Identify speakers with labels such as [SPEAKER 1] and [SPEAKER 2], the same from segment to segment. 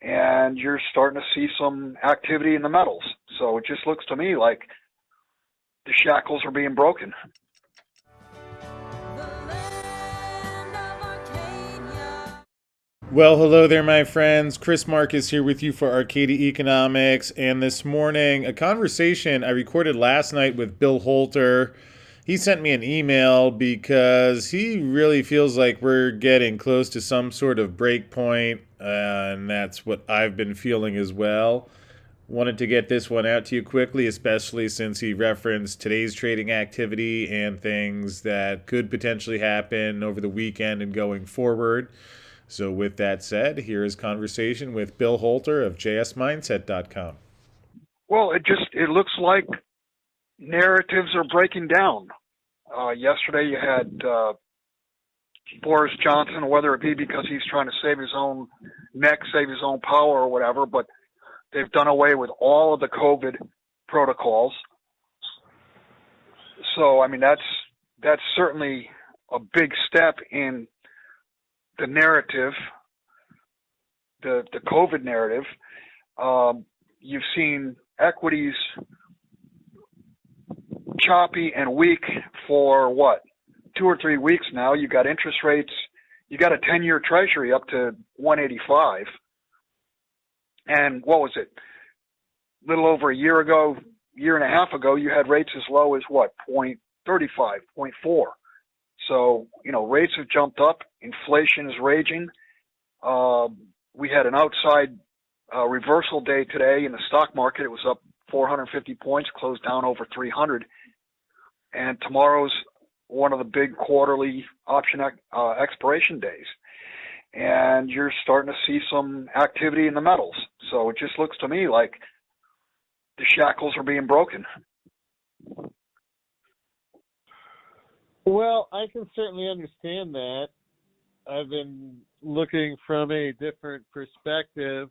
[SPEAKER 1] and you're starting to see some activity in the metals. So it just looks to me like the shackles are being broken.
[SPEAKER 2] Well, hello there, my friends. Chris Marcus here with you for Arcadia Economics. And this morning, a conversation I recorded last night with Bill Holter. He sent me an email because he really feels like we're getting close to some sort of break point, and that's what I've been feeling as well. Wanted to get this one out to you quickly, especially since he referenced today's trading activity and things that could potentially happen over the weekend and going forward. So with that said, here is conversation with Bill Holter of JSMineset.com.
[SPEAKER 1] Well, it looks like narratives are breaking down. Yesterday you had Boris Johnson, whether it be because he's trying to save his own neck, save his own power or whatever, but they've done away with all of the COVID protocols. So, I mean, that's certainly a big step in the narrative, the COVID narrative. You've seen equities choppy and weak for what, 2 or 3 weeks now. You got interest rates. You got a 10-year Treasury up to 185. And what was it? A little over a year ago, year and a half ago, you had rates as low as what, 0.35, 0.4. So, rates have jumped up. Inflation is raging. We had an outside reversal day today in the stock market. It was up 450 points, closed down over 300. And tomorrow's one of the big quarterly option expiration days. And you're starting to see some activity in the metals. So it just looks to me like the shackles are being broken.
[SPEAKER 3] Well, I can certainly understand that. I've been looking from a different perspective,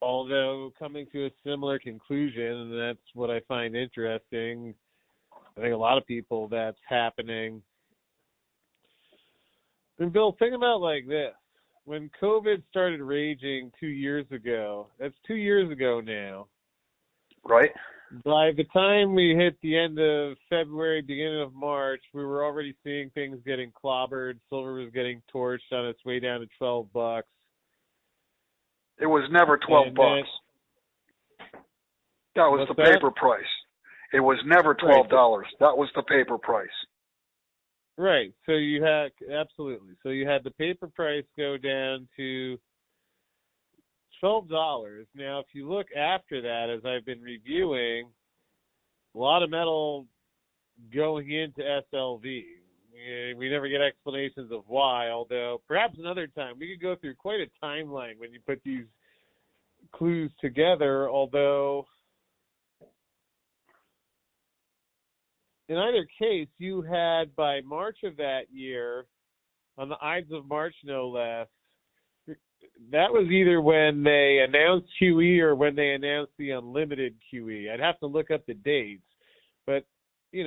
[SPEAKER 3] although coming to a similar conclusion, and that's what I find interesting. I think a lot of people that's happening. And Bill, think about it like this. When COVID started raging 2 years ago, that's 2 years ago now.
[SPEAKER 1] Right.
[SPEAKER 3] By the time we hit the end of February, beginning of March, we were already seeing things getting clobbered. Silver was getting torched on its way down to $12.
[SPEAKER 1] It was never $12. That was the paper price. It was never $12. Right. That was the paper price.
[SPEAKER 3] Right. So you had, absolutely. So you had the paper price go down to $12. Now, if you look after that, as I've been reviewing, a lot of metal going into SLV. We never get explanations of why, although perhaps another time. We could go through quite a timeline when you put these clues together, although in either case, you had by March of that year, on the Ides of March no less, that was either when they announced QE or when they announced the unlimited QE. I'd have to look up the dates. But, you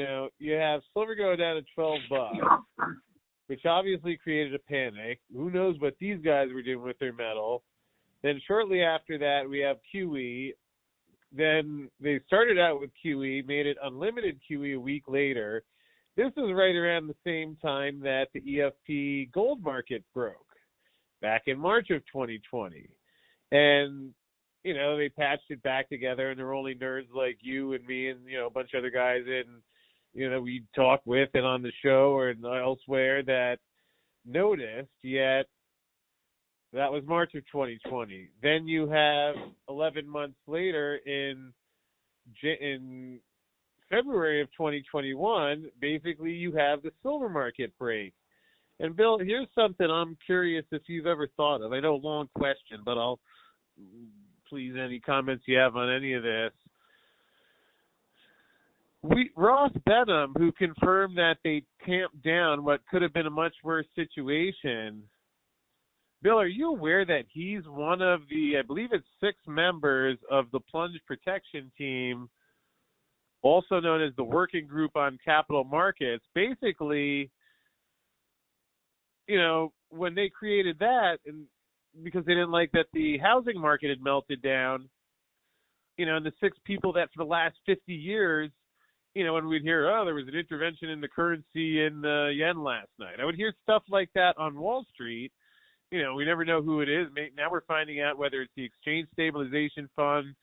[SPEAKER 3] have silver go down to $12, which obviously created a panic. Who knows what these guys were doing with their metal. Then shortly after that, we have QE. Then they started out with QE, made it unlimited QE a week later. This is right around the same time that the EFP gold market broke, back in March of 2020. And, they patched it back together, and there were only nerds like you and me and, a bunch of other guys we talk with and on the show or elsewhere that noticed, yet that was March of 2020. Then you have 11 months later in February of 2021, basically you have the silver market break. And Bill, here's something I'm curious if you've ever thought of. I know, long question, but I'll please any comments you have on any of this. Ross Benham, who confirmed that they tamped down what could have been a much worse situation. Bill, are you aware that he's one of the, I believe it's 6 members of the plunge protection team, also known as the Working Group on Capital Markets? Basically, when they created that, and because they didn't like that the housing market had melted down. And the 6 people that for the last 50 years, when we'd hear, oh, there was an intervention in the currency in the yen last night. I would hear stuff like that on Wall Street. We never know who it is. Now we're finding out whether it's the Exchange Stabilization Fund,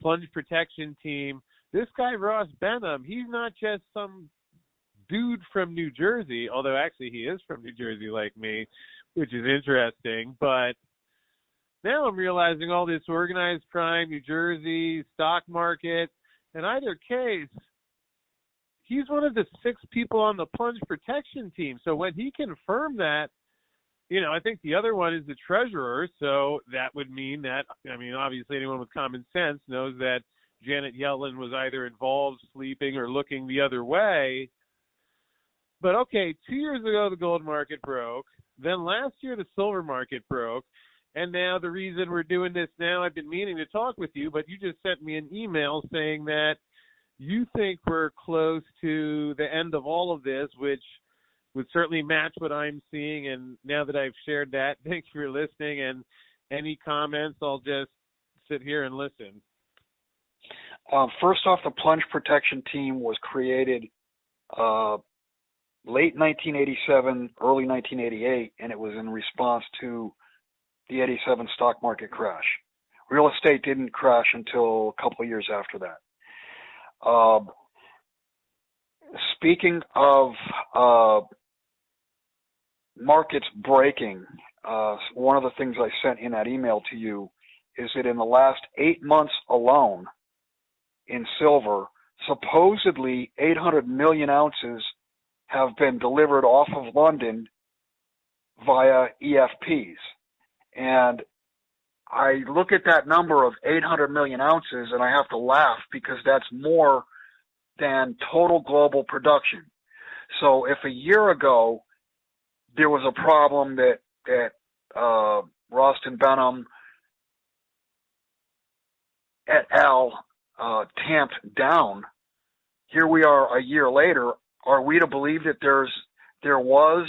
[SPEAKER 3] Plunge Protection Team. This guy, Ross Benham, he's not just some dude from New Jersey, although actually he is from New Jersey like me, which is interesting. But now I'm realizing all this organized crime, New Jersey, stock market. In either case, he's one of the 6 people on the Plunge Protection Team. So when he confirmed that, I think the other one is the treasurer. So that would mean that, obviously anyone with common sense knows that Janet Yellen was either involved, sleeping, or looking the other way. But okay, 2 years ago, the gold market broke. Then last year, the silver market broke. And now the reason we're doing this now, I've been meaning to talk with you, but you just sent me an email saying that you think we're close to the end of all of this, which would certainly match what I'm seeing. And now that I've shared that, thanks for listening. And any comments, I'll just sit here and listen.
[SPEAKER 1] First off, the Plunge Protection Team was created late 1987, early 1988, and it was in response to the 87 stock market crash. Real estate didn't crash until a couple of years after that. Speaking of markets breaking, one of the things I sent in that email to you is that in the last 8 months alone in silver, supposedly 800 million ounces have been delivered off of London via EFPs. And I look at that number of 800 million ounces and I have to laugh because that's more than total global production. So if a year ago there was a problem that Rostin Benham et al. Tamped down, here we are a year later. Are we to believe that there was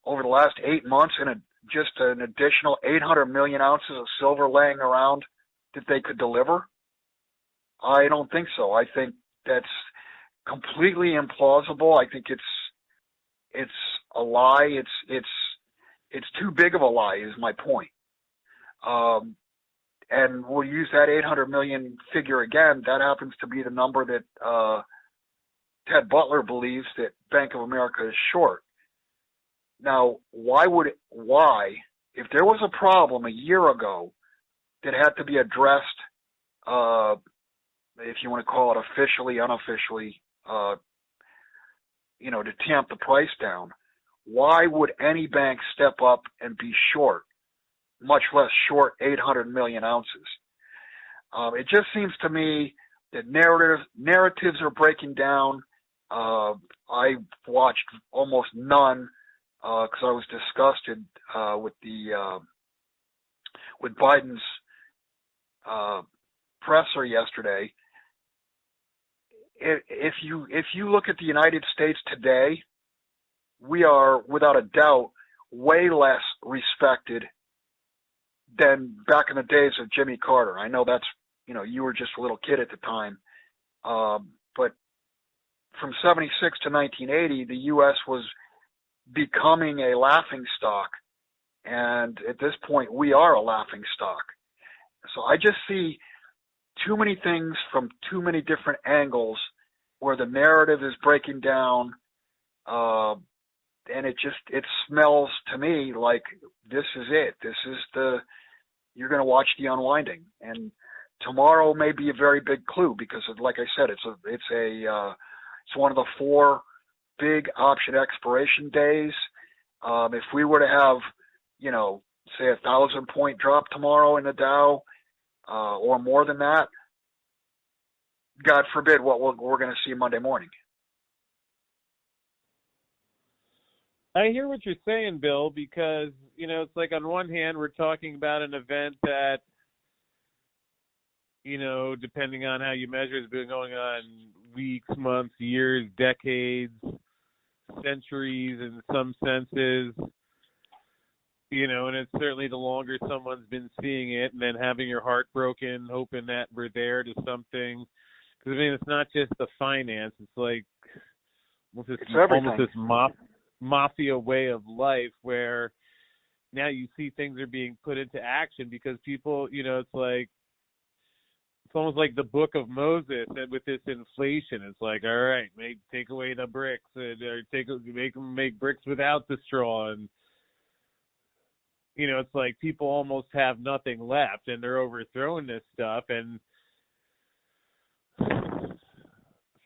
[SPEAKER 1] over the last 8 months just an additional 800 million ounces of silver laying around that they could deliver? I don't think so. I think that's completely implausible. I think it's a lie. It's too big of a lie is my point. And we'll use that 800 million figure again. That happens to be the number that Ted Butler believes that Bank of America is short. Now, why, if there was a problem a year ago that had to be addressed, if you want to call it officially, unofficially, to tamp the price down, why would any bank step up and be short, much less short 800 million ounces? It just seems to me that narratives are breaking down. I watched almost none because I was disgusted with Biden's presser yesterday. If you look at the United States today, we are without a doubt way less respected than back in the days of Jimmy Carter. I know that's, you were just a little kid at the time. But from 76 to 1980, the U.S. was becoming a laughing stock. And at this point, we are a laughing stock. So I just see too many things from too many different angles where the narrative is breaking down. And it smells to me like this is it. You're going to watch the unwinding. And tomorrow may be a very big clue because, like I said, it's one of the 4 big option expiration days. If we were to have, say 1,000-point drop tomorrow in the Dow, or more than that, God forbid what we're going to see Monday morning.
[SPEAKER 3] I hear what you're saying, Bill, because, it's like on one hand, we're talking about an event that, depending on how you measure, has been going on weeks, months, years, decades, centuries in some senses. and it's certainly the longer someone's been seeing it, and then having your heart broken, hoping that we're there to something. Because, I mean, it's not just the finance. It's like almost this mafia way of life where now you see things are being put into action because people, it's almost like the book of Moses and with this inflation. It's like, all right, take away the bricks or make them make bricks without the straw. And, it's like people almost have nothing left and they're overthrowing this stuff. And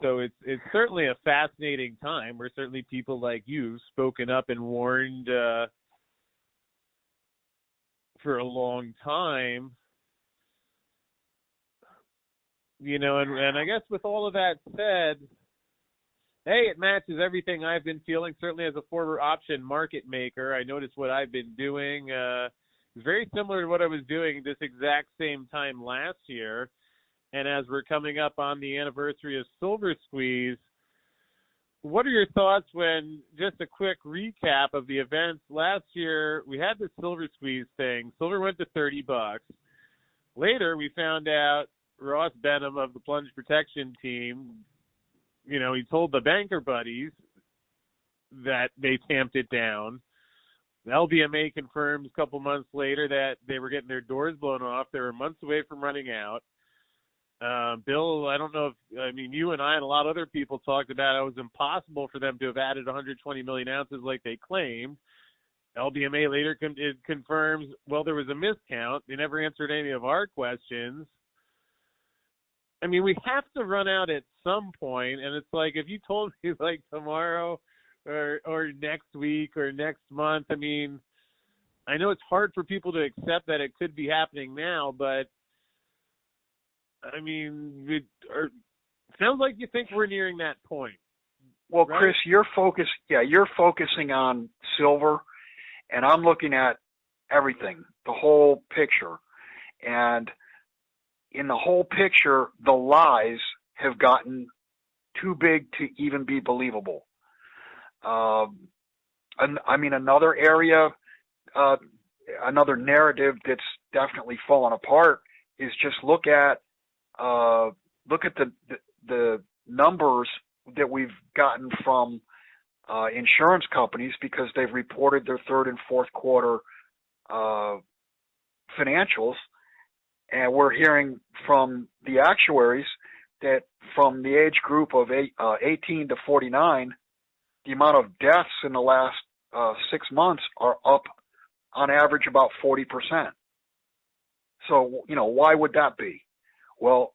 [SPEAKER 3] so it's certainly a fascinating time where certainly people like you spoken up and warned for a long time. And I guess with all of that said, hey, it matches everything I've been feeling. Certainly as a former option market maker, I noticed what I've been doing. It's very similar to what I was doing this exact same time last year. And as we're coming up on the anniversary of Silver Squeeze, what are your thoughts when, just a quick recap of the events last year, we had the Silver Squeeze thing. Silver went to $30. Later, we found out Ross Benham of the Plunge Protection Team, he told the banker buddies that they tamped it down. The LBMA confirms a couple months later that they were getting their doors blown off. They were months away from running out. Bill, I don't know you and I and a lot of other people talked about it was impossible for them to have added 120 million ounces like they claimed. LBMA later confirms, well, there was a miscount. They never answered any of our questions. I mean, we have to run out at some point, and it's like if you told me like tomorrow or next week or next month, I mean, I know it's hard for people to accept that it could be happening now, but I mean, it sounds like you think we're nearing that point.
[SPEAKER 1] Well,
[SPEAKER 3] right?
[SPEAKER 1] Chris, you're focusing on silver, and I'm looking at everything, the whole picture. And in the whole picture, the lies have gotten too big to even be believable. Another area, another narrative that's definitely fallen apart is just look at the numbers that we've gotten from insurance companies because they've reported their third and fourth quarter financials. And we're hearing from the actuaries that from the age group of 18 to 49, the amount of deaths in the last 6 months are up on average about 40%. So, why would that be? Well,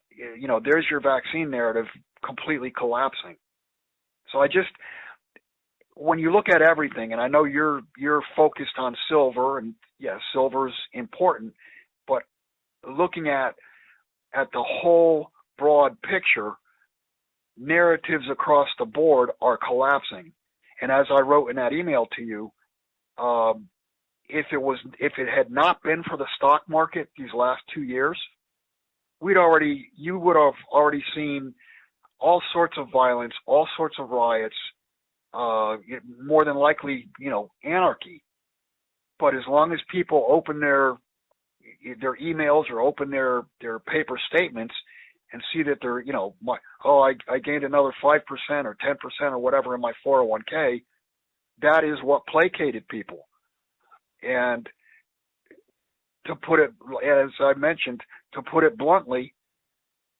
[SPEAKER 1] there's your vaccine narrative completely collapsing. So when you look at everything, and I know you're focused on silver, and yes, silver's important, but looking at the whole broad picture, narratives across the board are collapsing. And as I wrote in that email to you, if it had not been for the stock market these last 2 years, you would have already seen all sorts of violence, all sorts of riots, more than likely, anarchy. But as long as people open their emails or open their paper statements and see that they're, I gained another 5% or 10% or whatever in my 401k, that is what placated people. And to put it, as I mentioned, to put it bluntly,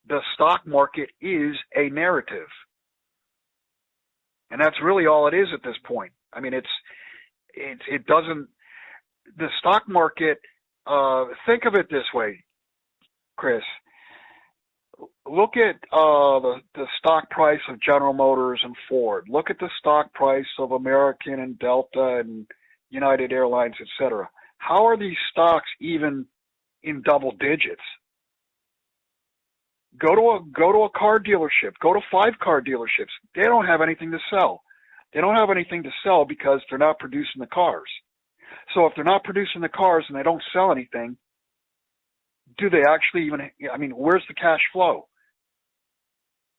[SPEAKER 1] the stock market is a narrative. And that's really all it is at this point. I mean, it doesn't, the stock market, think of it this way, Chris. Look at the stock price of General Motors and Ford. Look at the stock price of American and Delta and United Airlines, etc. How are these stocks even in double digits? Go to a car dealership. Go to 5 car dealerships. They don't have anything to sell. They don't have anything to sell because they're not producing the cars. So if they're not producing the cars and they don't sell anything, do they actually even, where's the cash flow?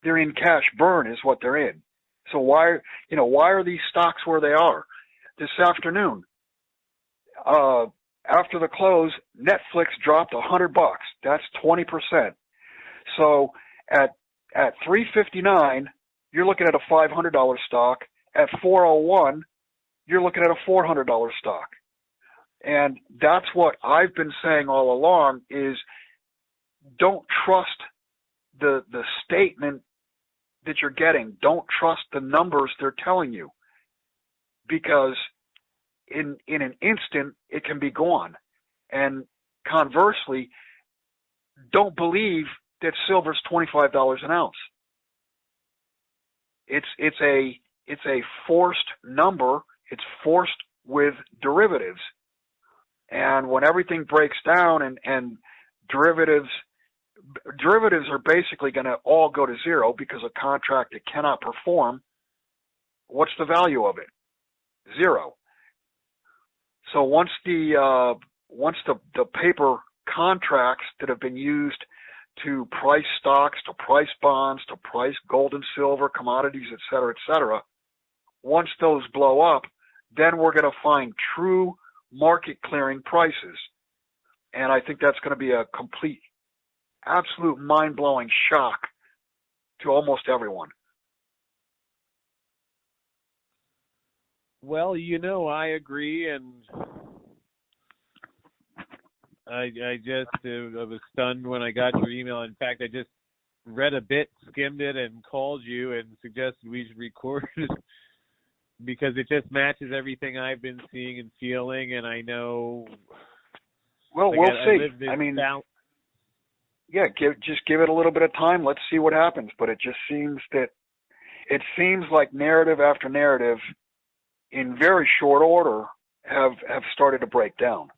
[SPEAKER 1] They're in cash burn is what they're in. So why are these stocks where they are? This afternoon, after the close, Netflix dropped $100. That's 20%. So at $3.59, you're looking at a $500 stock. At $4.01, you're looking at a $400 stock. And that's what I've been saying all along is don't trust the statement that you're getting. Don't trust the numbers they're telling you, because in an instant it can be gone. And conversely, don't believe that silver's $25 an ounce. It's a forced number. It's forced with derivatives. And when everything breaks down and derivatives are basically going to all go to zero because a contract that cannot perform, what's the value of it? Zero. So once the paper contracts that have been used to price stocks, to price bonds, to price gold and silver, commodities, et cetera, once those blow up, then we're going to find true market clearing prices. And I think that's going to be a complete, absolute mind-blowing shock to almost everyone.
[SPEAKER 3] Well, I agree, and I was stunned when I got your email. In fact, I just read a bit, skimmed it, and called you and suggested we should record it because it just matches everything I've been seeing and feeling, and I know.
[SPEAKER 1] Well, we'll see. Just give it a little bit of time. Let's see what happens. But it just seems like narrative after narrative, in very short order, have started to break down.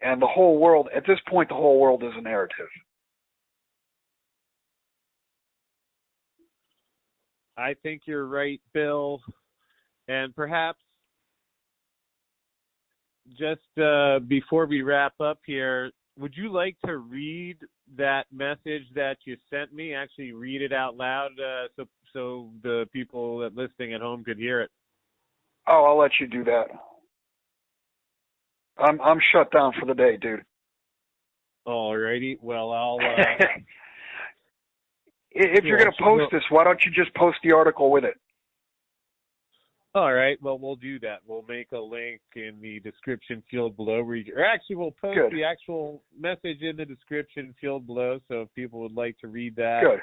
[SPEAKER 1] And the whole world, at this point, the whole world is a narrative.
[SPEAKER 3] I think you're right, Bill. And perhaps just before we wrap up here, would you like to read that message that you sent me? Actually read it out loud so the people that listening at home could hear it.
[SPEAKER 1] Oh, I'll let you do that. I'm shut down for the day, dude.
[SPEAKER 3] All righty. Well, I'll...
[SPEAKER 1] if you're going to post this, why don't you just post the article with it?
[SPEAKER 3] All right. Well, we'll do that. We'll make a link in the description field below. We'll post the actual message in the description field below, so if people would like to read that.
[SPEAKER 1] Good.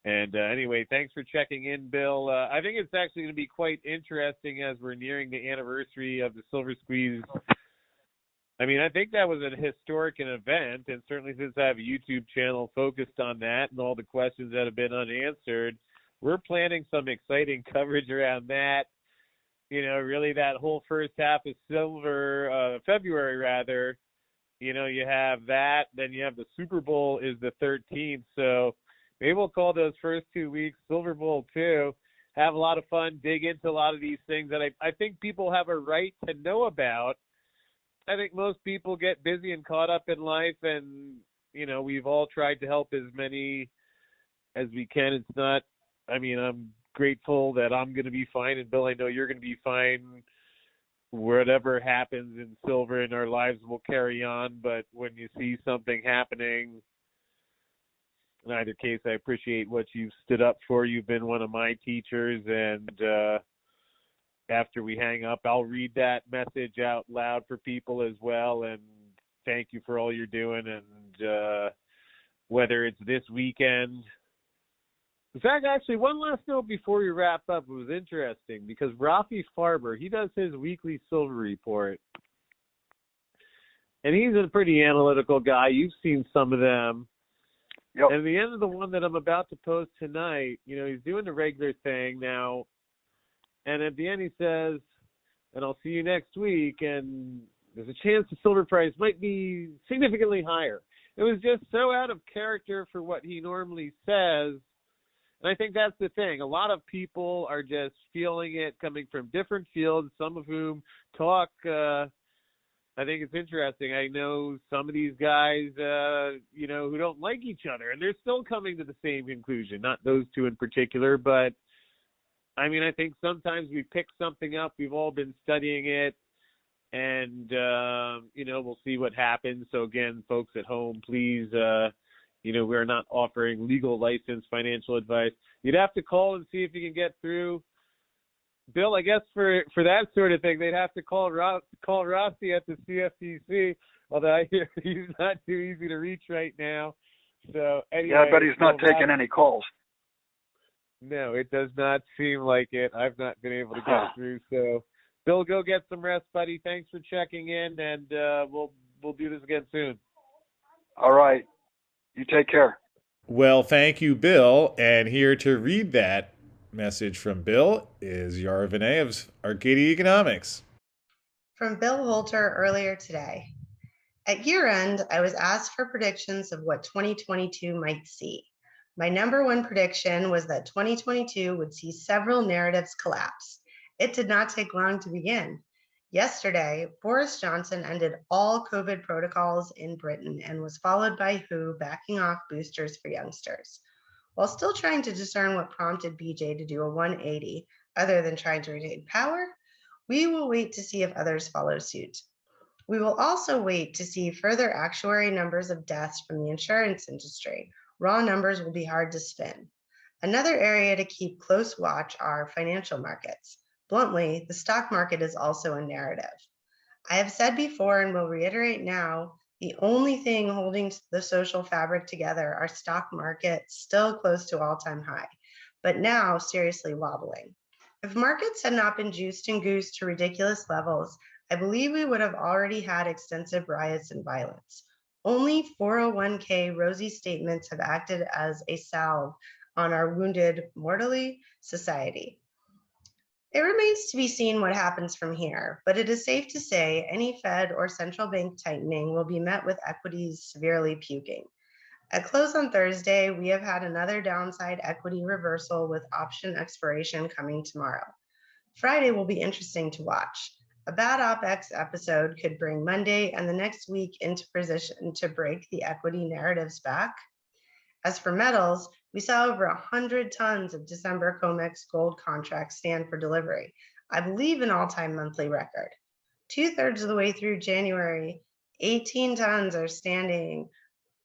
[SPEAKER 3] Anyway, thanks for checking in, Bill. I think it's actually going to be quite interesting as we're nearing the anniversary of the Silver Squeeze. I mean, I think that was a historic event, and certainly since I have a YouTube channel focused on that and all the questions that have been unanswered, we're planning some exciting coverage around that. Really that whole first half of silver, February rather, you have that, then you have the Super Bowl is the 13th, so maybe we'll call those first 2 weeks Silver Bowl 2, have a lot of fun, dig into a lot of these things that I think people have a right to know about. I think most people get busy and caught up in life, and, we've all tried to help as many as we can. I'm grateful that I'm going to be fine, and Bill, I know you're going to be fine. Whatever happens in silver in our lives will carry on, but when you see something happening, in either case, I appreciate what you've stood up for. You've been one of my teachers, and after we hang up, I'll read that message out loud for people as well, and thank you for all you're doing, and whether it's this weekend. In fact, actually, one last note before we wrap up. It was interesting because Rafi Farber, he does his weekly silver report, and he's a pretty analytical guy. You've seen some of them.
[SPEAKER 1] Yep.
[SPEAKER 3] And at the end of the one that I'm about to post tonight, he's doing the regular thing now. And at the end he says, and I'll see you next week, and there's a chance the silver price might be significantly higher. It was just so out of character for what he normally says. And I think that's the thing. A lot of people are just feeling it coming from different fields, some of whom talk. I think it's interesting. I know some of these guys, who don't like each other, and they're still coming to the same conclusion. Not those two in particular, but I mean, I think sometimes we pick something up. We've all been studying it, and we'll see what happens. So again, folks at home, please, we're not offering legal license financial advice. You'd have to call and see if you can get through. Bill, I guess for that sort of thing, they'd have to call Rossi at the CFTC. Although I hear he's not too easy to reach right now. So anyway,
[SPEAKER 1] yeah, I bet he's not taking any calls.
[SPEAKER 3] No, it does not seem like it. I've not been able to get through. So, Bill, go get some rest, buddy. Thanks for checking in, and we'll do this again soon.
[SPEAKER 1] All right. You take care.
[SPEAKER 2] Well, thank you, Bill. And here to read that message from Bill is Yara Vinay of Arcadia Economics.
[SPEAKER 4] From Bill Holter earlier today. At year-end, I was asked for predictions of what 2022 might see. My number one prediction was that 2022 would see several narratives collapse. It did not take long to begin. Yesterday, Boris Johnson ended all COVID protocols in Britain and was followed by WHO backing off boosters for youngsters. While still trying to discern what prompted BJ to do a 180, other than trying to retain power, we will wait to see if others follow suit. We will also wait to see further actuary numbers of deaths from the insurance industry. Raw numbers will be hard to spin. Another area to keep close watch are financial markets. Bluntly, the stock market is also a narrative. I have said before and will reiterate now, the only thing holding the social fabric together are stock markets still close to all-time high, but now seriously wobbling. If markets had not been juiced and goosed to ridiculous levels, I believe we would have already had extensive riots and violence. Only 401k rosy statements have acted as a salve on our wounded mortally society. It remains to be seen what happens from here, but it is safe to say any Fed or central bank tightening will be met with equities severely puking. At close on Thursday, we have had another downside equity reversal with option expiration coming tomorrow. Friday will be interesting to watch. A bad OPEX episode could bring Monday and the next week into position to break the equity narratives back. As for metals, we saw over 100 tons of December COMEX gold contracts stand for delivery, I believe an all-time monthly record. 2/3 of the way through January, 18 tons are standing,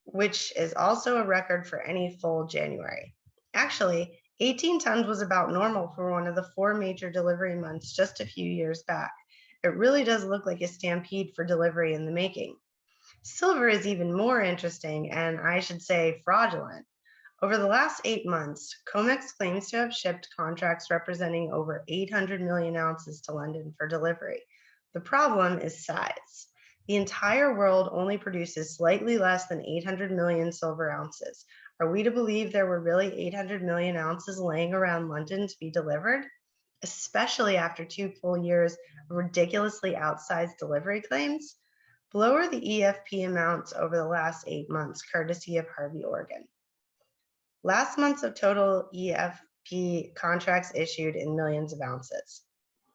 [SPEAKER 4] which is also a record for any full January. Actually, 18 tons was about normal for one of the 4 major delivery months just a few years back. It really does look like a stampede for delivery in the making. Silver is even more interesting, and I should say fraudulent. Over the last 8 months, COMEX claims to have shipped contracts representing over 800 million ounces to London for delivery. The problem is size. The entire world only produces slightly less than 800 million silver ounces. Are we to believe there were really 800 million ounces laying around London to be delivered? Especially after 2 full years of ridiculously outsized delivery claims? Below are the EFP amounts over the last 8 months, courtesy of Harvey Organ. Last month's of total EFP contracts issued in millions of ounces.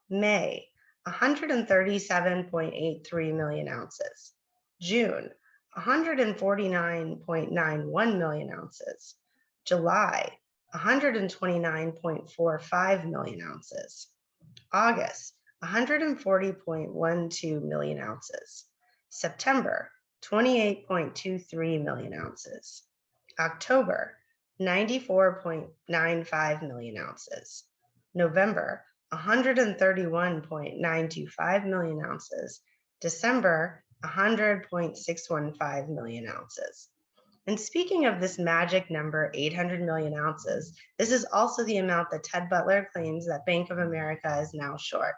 [SPEAKER 4] May, 137.83 million ounces. June, 149.91 million ounces. July, 129.45 million ounces. August, 140.12 million ounces. September, 28.23 million ounces. October, 94.95 million ounces. November, 131.925 million ounces. December, 100.615 million ounces. And speaking of this magic number, 800 million ounces, this is also the amount that Ted Butler claims that Bank of America is now short.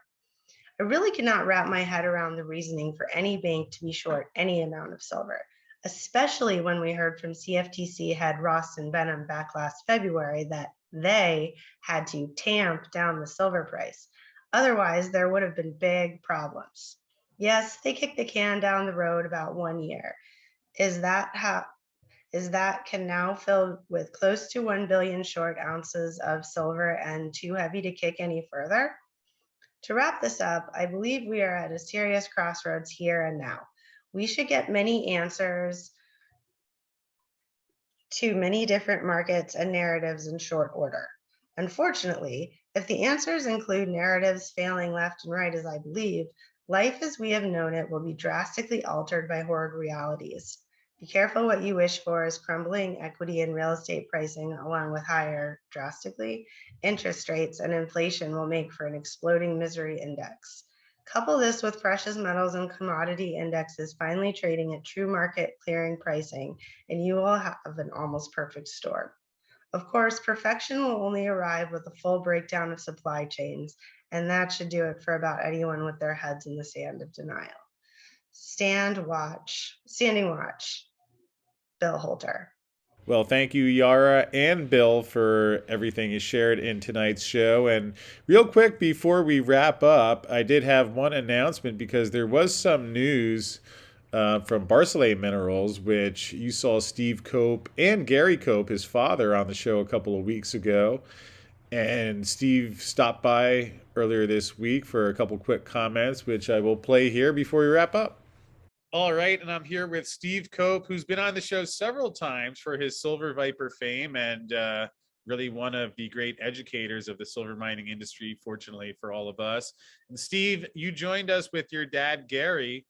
[SPEAKER 4] I really cannot wrap my head around the reasoning for any bank to be short any amount of silver, especially when we heard from CFTC head Ross and Benham back last February that they had to tamp down the silver price. Otherwise, there would have been big problems. Yes, they kicked the can down the road about 1 year. Is that can now fill with close to 1 billion short ounces of silver and too heavy to kick any further? To wrap this up, I believe we are at a serious crossroads here and now. We should get many answers to many different markets and narratives in short order. Unfortunately, if the answers include narratives failing left and right, as I believe, life as we have known it will be drastically altered by horrid realities. Be careful what you wish for, as crumbling equity and real estate pricing, along with higher, drastically, interest rates and inflation will make for an exploding misery index. Couple this with precious metals and commodity indexes finally trading at true market clearing pricing, and you will have an almost perfect storm. Of course, perfection will only arrive with a full breakdown of supply chains, and that should do it for about anyone with their heads in the sand of denial. Standing watch, Bill Holter.
[SPEAKER 2] Well, thank you, Yara and Bill, for everything you shared in tonight's show. And real quick, before we wrap up, I did have one announcement because there was some news from Barsele Minerals, which you saw Steve Cope and Gary Cope, his father, on the show a couple of weeks ago. And Steve stopped by earlier this week for a couple quick comments, which I will play here before we wrap up. All right, and I'm here with Steve Cope, who's been on the show several times for his Silver Viper fame and really one of the great educators of the silver mining industry, fortunately for all of us. And Steve, you joined us with your dad, Gary,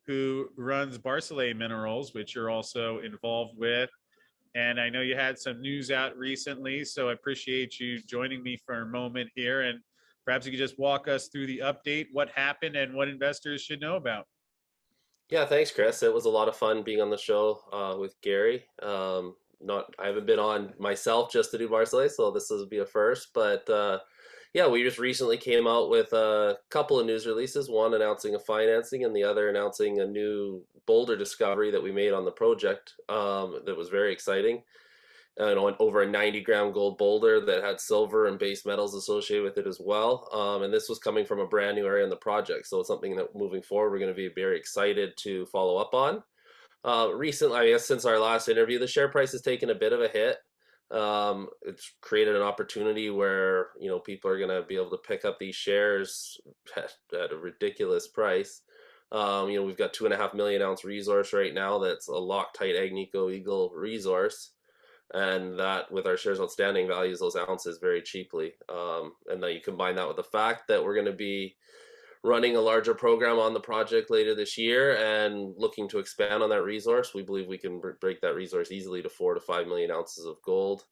[SPEAKER 2] who runs Barsele Minerals, which you're also involved with. And I know you had some news out recently, so I appreciate you joining me for a moment here. And perhaps you could just walk us through the update, what happened, and what investors should know about.
[SPEAKER 5] Yeah, thanks, Chris. It was a lot of fun being on the show with Gary. I haven't been on myself just to do Barsele, so this will be a first. But yeah, we just recently came out with a couple of news releases. One announcing a financing, and the other announcing a new boulder discovery that we made on the project. That was very exciting. Over a 90-gram gold boulder that had silver and base metals associated with it as well. And this was coming from a brand new area in the project. So it's something that moving forward, we're going to be very excited to follow up on. Recently, I guess since our last interview, the share price has taken a bit of a hit. It's created an opportunity where, people are going to be able to pick up these shares at a ridiculous price. We've got 2.5 million ounce resource right now. That's a Loctite Agnico Eagle resource. And that, with our shares outstanding, values those ounces very cheaply. And then you combine that with the fact that we're going to be running a larger program on the project later this year and looking to expand on that resource. We believe we can break that resource easily to 4 to 5 million ounces of gold,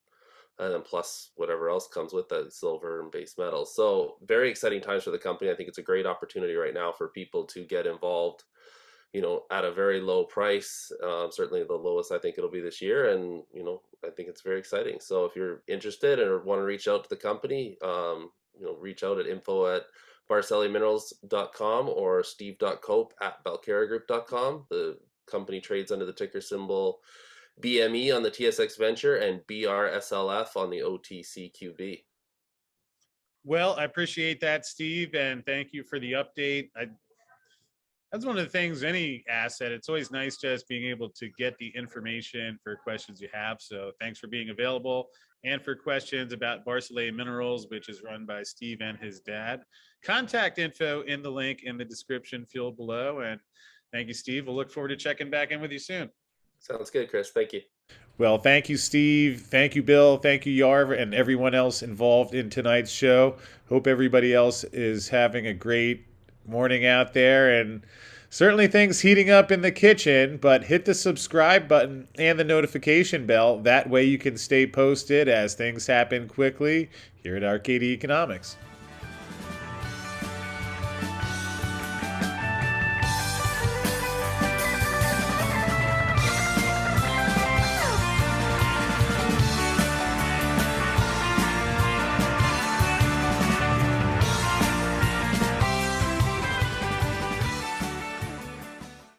[SPEAKER 5] and then plus whatever else comes with that, silver and base metals. So very exciting times for the company. I think it's a great opportunity right now for people to get involved, at a very low price, certainly the lowest I think it'll be this year. And, I think it's very exciting. So if you're interested or want to reach out to the company, reach out at info@barseleminerals.com or steve.cope@balcaragroup.com. The company trades under the ticker symbol BME on the TSX Venture and BRSLF on the OTCQB.
[SPEAKER 2] Well, I appreciate that, Steve, and thank you for the update. That's one of the things, any asset, it's always nice just being able to get the information for questions you have. So thanks for being available, and for questions about Barsele Minerals, which is run by Steve and his dad. Contact info in the link in the description field below. And thank you, Steve. We'll look forward to checking back in with you soon.
[SPEAKER 5] Sounds good, Chris. Thank you.
[SPEAKER 2] Well, thank you, Steve. Thank you, Bill. Thank you, Yarv, and everyone else involved in tonight's show. Hope everybody else is having a great morning out there, and certainly things heating up in the kitchen. But hit the subscribe button and the notification bell. That way you can stay posted as things happen quickly here at Arcadia Economics.